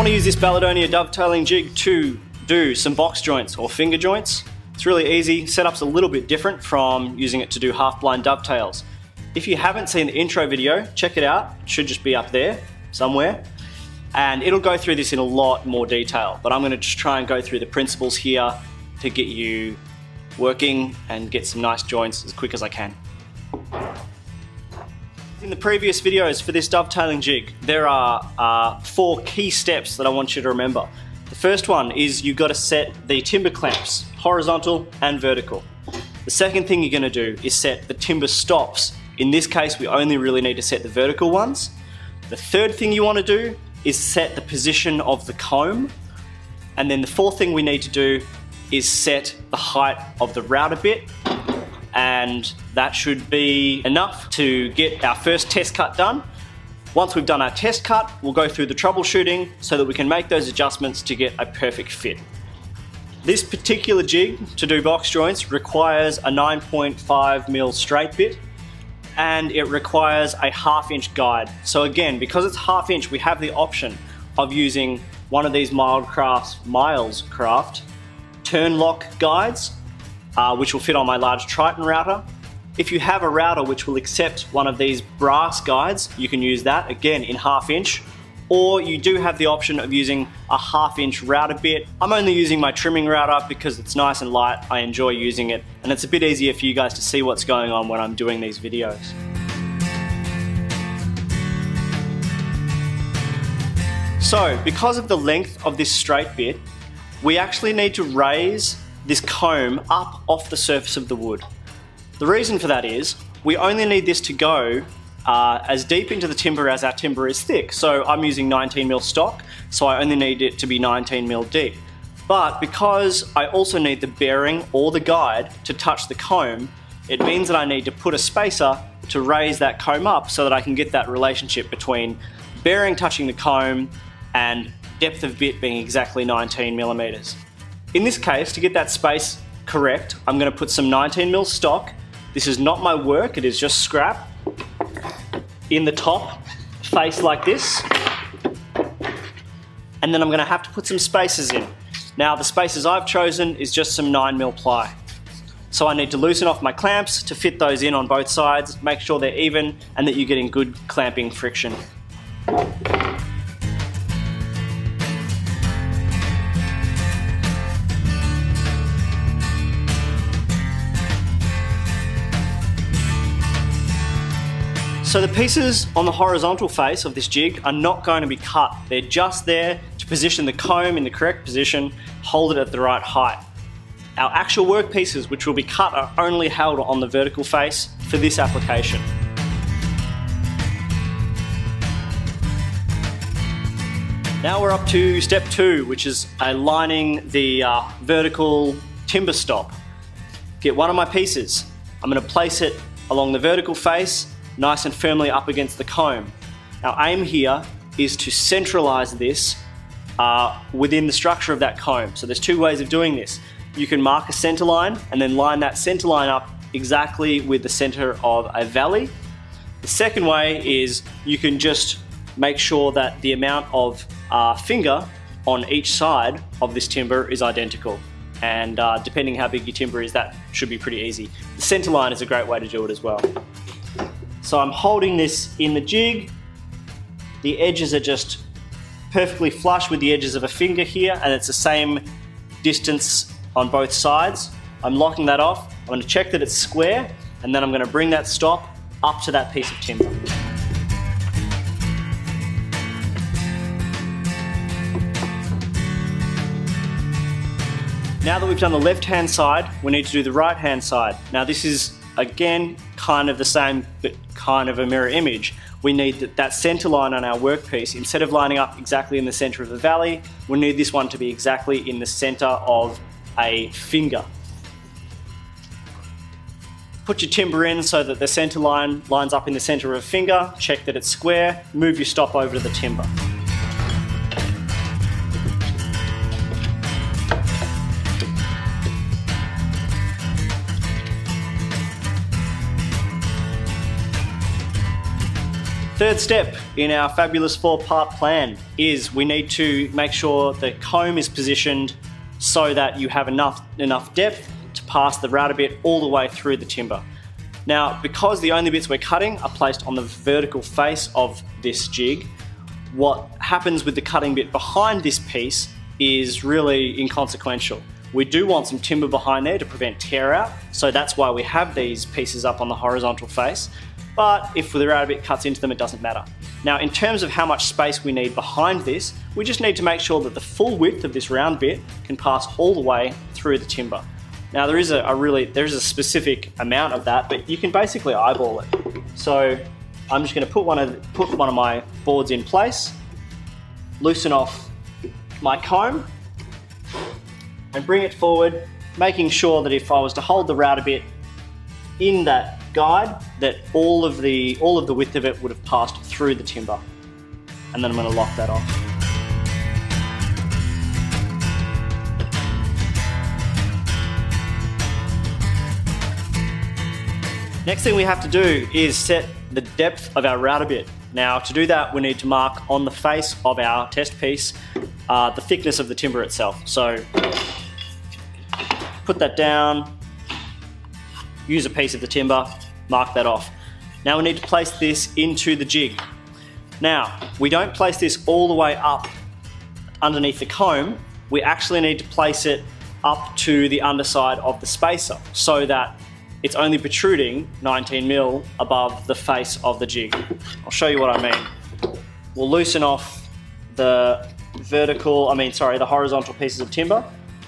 want to use this Baladonia dovetailing jig to do some box joints or finger joints, it's really easy. Setup's a little bit different from using it to do half-blind dovetails. If you haven't seen the intro video, check it out. It should just be up there somewhere. And it'll go through this in a lot more detail, but I'm going to just try and go through the principles here to get you working and get some nice joints as quick as I can. In the previous videos for this dovetailing jig, there are 4 key steps that I want you to remember. The first one is you've got to set the timber clamps, horizontal and vertical. The second thing you're going to do is set the timber stops. In this case, we only really need to set the vertical ones. The third thing you want to do is set the position of the comb. And then the fourth thing we need to do is set the height of the router bit. And that should be enough to get our first test cut done. Once we've done our test cut, we'll go through the troubleshooting so that we can make those adjustments to get a perfect fit. This particular jig to do box joints requires a 9.5mm straight bit, and it requires a 1/2 inch guide. So again, because it's 1/2 inch, we have the option of using one of these MIlescraft Turnlock guides, which will fit on my large Triton router. If you have a router which will accept one of these brass guides, you can use that, again in 1/2 inch, or you do have the option of using a 1/2 inch router bit. I'm only using my trimming router because it's nice and light, I enjoy using it, and it's a bit easier for you guys to see what's going on when I'm doing these videos. So, because of the length of this straight bit, we actually need to raise this comb up off the surface of the wood. The reason for that is we only need this to go as deep into the timber as our timber is thick. So I'm using 19mm stock, so I only need it to be 19mm deep. But because I also need the bearing or the guide to touch the comb, it means that I need to put a spacer to raise that comb up so that I can get that relationship between bearing touching the comb and depth of bit being exactly 19mm. In this case, to get that space correct, I'm going to put some 19mm stock. This is not my work, it is just scrap, in the top face like this. And then I'm going to have to put some spacers in. Now the spacers I've chosen is just some 9mm ply. So I need to loosen off my clamps to fit those in on both sides, make sure they're even and that you're getting good clamping friction. So the pieces on the horizontal face of this jig are not going to be cut. They're just there to position the comb in the correct position, hold it at the right height. Our actual work pieces, which will be cut, are only held on the vertical face for this application. Now we're up to step 2, which is aligning the vertical timber stop. Get one of my pieces. I'm going to place it along the vertical face, nice and firmly up against the comb. Our aim here is to centralize this within the structure of that comb. So there's 2 ways of doing this. You can mark a center line and then line that center line up exactly with the center of a valley. The second way is you can just make sure that the amount of finger on each side of this timber is identical. And depending how big your timber is, that should be pretty easy. The center line is a great way to do it as well. So I'm holding this in the jig. The edges are just perfectly flush with the edges of a finger here, and it's the same distance on both sides. I'm locking that off. I'm going to check that it's square, and then I'm going to bring that stop up to that piece of timber. Now that we've done the left-hand side, we need to do the right-hand side. Now this is, again, kind of the same, but kind of a mirror image. We need that center line on our workpiece. Instead of lining up exactly in the center of the valley, we need this one to be exactly in the center of a finger. Put your timber in so that the center line lines up in the center of a finger. Check that it's square. Move your stop over to the timber. third step in our fabulous 4-part plan is we need to make sure the comb is positioned so that you have enough depth to pass the router bit all the way through the timber. Now, because the only bits we're cutting are placed on the vertical face of this jig, what happens with the cutting bit behind this piece is really inconsequential. We do want some timber behind there to prevent tear out, so that's why we have these pieces up on the horizontal face. But if the router bit cuts into them, it doesn't matter. Now, in terms of how much space we need behind this, we just need to make sure that the full width of this round bit can pass all the way through the timber. Now, there is a specific amount of that, but you can basically eyeball it. So I'm just going to put one of my boards in place, loosen off my comb, and bring it forward, making sure that if I was to hold the router bit in that guide, that all of the width of it would have passed through the timber. And then I'm going to lock that off. Next thing we have to do is set the depth of our router bit. Now, to do that, we need to mark on the face of our test piece the thickness of the timber itself. So put that down, use a piece of the timber, mark that off. Now we need to place this into the jig. Now, we don't place this all the way up underneath the comb, we actually need to place it up to the underside of the spacer so that it's only protruding 19mm above the face of the jig. I'll show you what I mean. We'll loosen off the horizontal pieces of timber.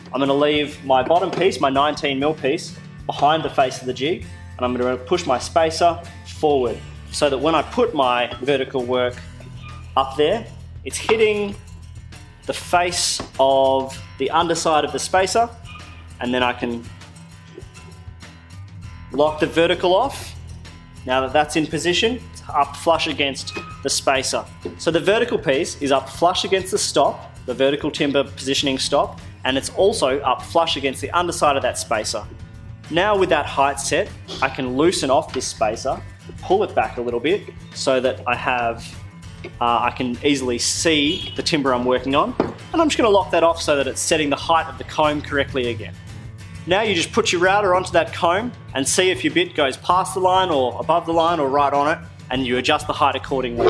I'm going to leave my bottom piece, my 19mm piece, behind the face of the jig, and I'm going to push my spacer forward so that when I put my vertical work up there, it's hitting the face of the underside of the spacer, and then I can lock the vertical off. Now that that's in position, it's up flush against the spacer. So the vertical piece is up flush against the stop, the vertical timber positioning stop, and it's also up flush against the underside of that spacer. Now with that height set, I can loosen off this spacer, pull it back a little bit so that I can easily see the timber I'm working on, and I'm just going to lock that off so that it's setting the height of the comb correctly again. Now you just put your router onto that comb and see if your bit goes past the line or above the line or right on it, and you adjust the height accordingly.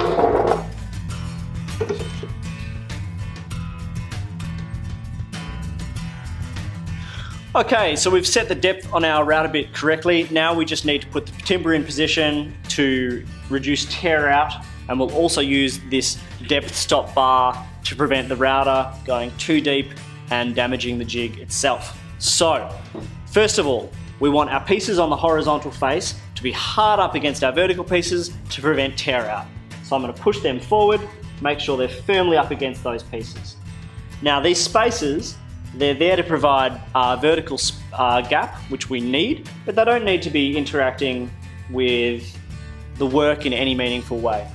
Okay, so we've set the depth on our router bit correctly. Now we just need to put the timber in position to reduce tear out, and we'll also use this depth stop bar to prevent the router going too deep and damaging the jig itself. So, first of all, we want our pieces on the horizontal face to be hard up against our vertical pieces to prevent tear out. So I'm going to push them forward, make sure they're firmly up against those pieces. Now these spacers, they're there to provide a vertical gap, which we need, but they don't need to be interacting with the work in any meaningful way.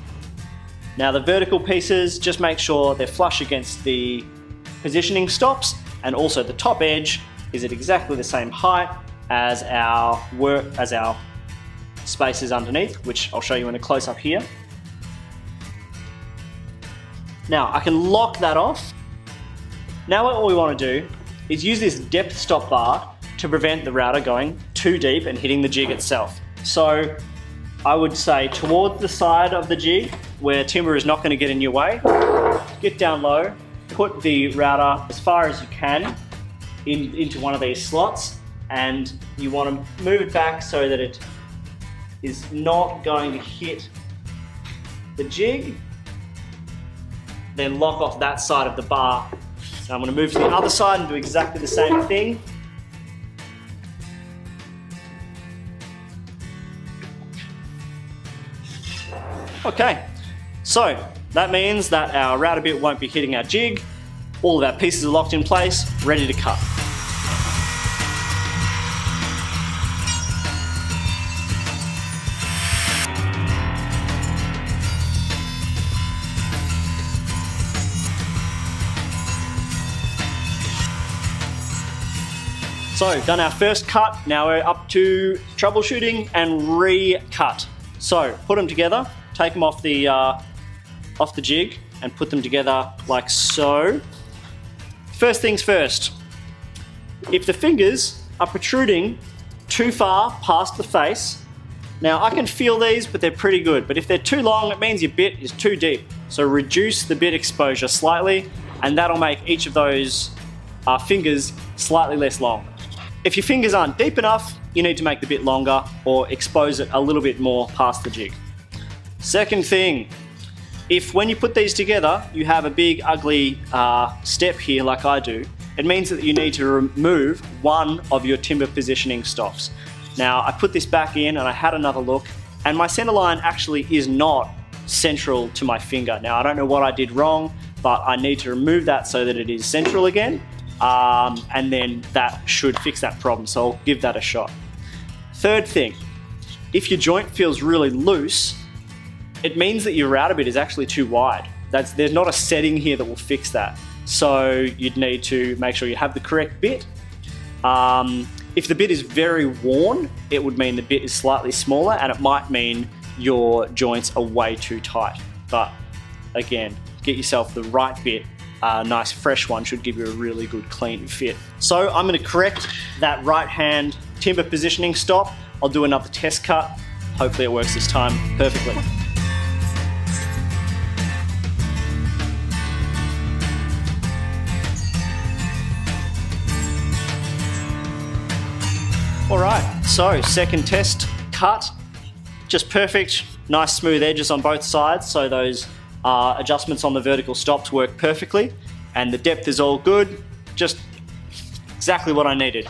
Now the vertical pieces, just make sure they're flush against the positioning stops, and also the top edge is at exactly the same height as our spacers underneath, which I'll show you in a close-up here. Now I can lock that off. Now what we want to do is use this depth stop bar to prevent the router going too deep and hitting the jig itself. So I would say towards the side of the jig where timber is not going to get in your way, get down low, put the router as far as you can into one of these slots, and you want to move it back so that it is not going to hit the jig. Then lock off that side of the bar. Now I'm going to move to the other side and do exactly the same thing. Okay, so that means that our router bit won't be hitting our jig. All of our pieces are locked in place, ready to cut. So, done our first cut, now we're up to troubleshooting and re-cut. So, put them together take them off the jig and put them together like so. First things first, if the fingers are protruding too far past the face, now I can feel these, but they're pretty good, but if they're too long, it means your bit is too deep. So reduce the bit exposure slightly, and that'll make each of those fingers slightly less long. If your fingers aren't deep enough, you need to make the bit longer or expose it a little bit more past the jig. Second thing, if when you put these together, you have a big ugly step here like I do, it means that you need to remove one of your timber positioning stops. Now, I put this back in and I had another look, and my center line actually is not central to my finger. Now, I don't know what I did wrong, but I need to remove that so that it is central again, and then that should fix that problem, so I'll give that a shot. Third thing, if your joint feels really loose, it means that your router bit is actually too wide. There's not a setting here that will fix that. So you'd need to make sure you have the correct bit. If the bit is very worn, it would mean the bit is slightly smaller, and it might mean your joints are way too tight. But again, get yourself the right bit. A nice fresh one should give you a really good clean fit. So I'm going to correct that right hand timber positioning stop. I'll do another test cut. Hopefully it works this time perfectly. Alright, so second test cut, just perfect, nice smooth edges on both sides, so those adjustments on the vertical stops work perfectly, and the depth is all good, just exactly what I needed.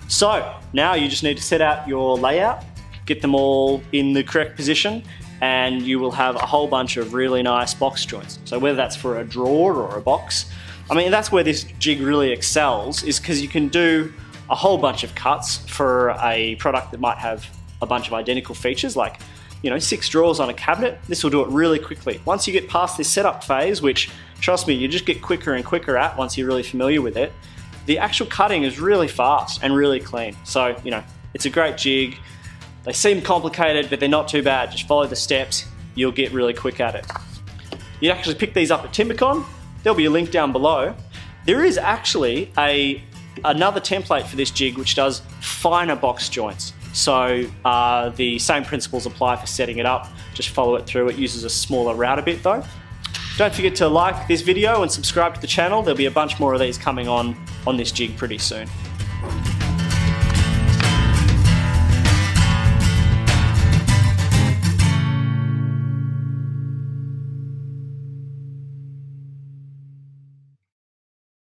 So now you just need to set out your layout, get them all in the correct position, and you will have a whole bunch of really nice box joints. So whether that's for a drawer or a box, I mean, that's where this jig really excels, is because you can do a whole bunch of cuts for a product that might have a bunch of identical features, like, you know, 6 drawers on a cabinet. This will do it really quickly. Once you get past this setup phase, which, trust me, you just get quicker and quicker at once you're really familiar with it, the actual cutting is really fast and really clean. So, you know, it's a great jig. They seem complicated, but they're not too bad. Just follow the steps, you'll get really quick at it. You actually pick these up at Timbecon. There'll be a link down below. There is actually another template for this jig which does finer box joints. So the same principles apply for setting it up, just follow it through. It uses a smaller router bit though. Don't forget to like this video and subscribe to the channel. There'll be a bunch more of these coming on this jig pretty soon.